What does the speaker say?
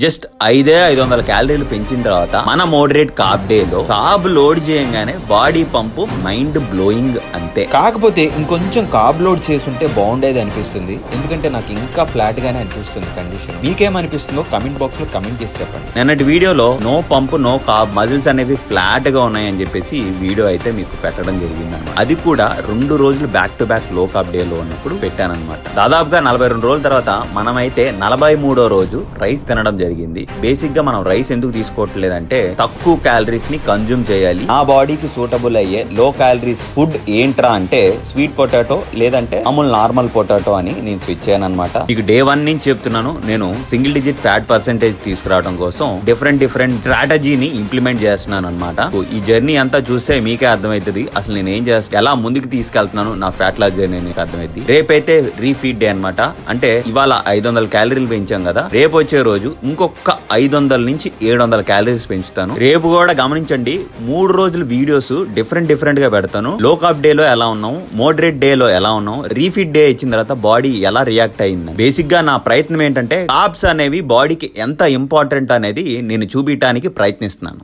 Just 500 క్యాలరీలు పెంచిన తర్వాత మన మోడరేట్ కార్బ్ డే లో కార్బ్ లోడ్ చేయగానే బాడీ పంపు మైండ్ బ్లోయింగ్ అంతే. కాకపోతే ఇంకొంచెం కార్బ్ లోడ్ చేసుంటే బాగుండేది అనిపిస్తుంది, ఎందుకంటే నాకు ఇంకా ఫ్లాట్ గానే అనిపిస్తుంది కండిషన్. మీకేమనిపిస్తుందో కమెంట్ బాక్స్ లో కమెంట్ చేసి చెప్పండి. నిన్నటి వీడియోలో no pump no carb muscles అనేవి ఫ్లాట్ గా ఉన్నాయని చెప్పేసి వీడియో అయితే మీకు పెట్టడం జరిగింది అనమాట. అది కూడా 2 రోజులు బ్యాక్ టు బ్యాక్ లో కార్బ్ డే లో ఉన్నప్పుడు పెట్టానన్నమాట. దాదాపుగా 42 రోజుల తర్వాత మనమైతే 43వ రోజు రైస్ తినడం జరిగింది. బేసిక్ గా మనం రైస్ ఎందుకు తీసుకోవట్లేదంటే తక్కువ క్యాలరీస్ ని కన్జ్యూమ్ చేయాలి, ఆ బాడీకి సూటబుల్ అయ్యే లో క్యాలరీస్ ఫుడ్ ఏంట్రా అంటే స్వీట్ పొటాటో లేదంటే అమూల్ నార్మల్ పొటాటో అని నేను స్విచ్ చేయను అనమాట. మీకు డే 1 నుంచి చెప్తున్నాను, నేను సింగిల్ డిజిట్ ఫ్యాట్ పర్సెంటేజ్ తీసుకురావడం కోసం డిఫరెంట్ స్ట్రాటజీని ఇంప్లిమెంట్ చేస్తున్నాను అనమాట. ఈ జర్నీ అంతా చూస్తే మీకే అర్థమవుతుంది అసలు నేను ఏం చేస్తాను, ఎలా ముందుకు తీసుకెళ్తున్నాను నా ఫ్యాట్ లాస్ జర్నీ అనేది అర్థమైంది. రేపైతే రీఫీడ్ డే అనమాట. అంటే ఇవాళ 500 క్యాలరీలు పెంచాం కదా, రేపు వచ్చే రోజు ఇంకొక 500 నుంచి 700 క్యాలరీస్ పెంచుతాను. రేపు కూడా గమనించండి, 3 రోజులు వీడియోస్ డిఫరెంట్ గా పెడతాను. లో కార్బ్ డే లో ఎలా ఉన్నాం, మోడరేట్ డే లో ఎలా ఉన్నాం, రీఫీడ్ డే ఇచ్చిన తర్వాత బాడీ ఎలా రియాక్ట్ అయింది. బేసిక్ గా నా ప్రయత్నం ఏంటంటే కార్బ్స్ అనేవి బాడీకి ఎంత ఇంపార్టెంట్ అనేది నేను చూపించడానికి ప్రయత్నిస్తున్నాను.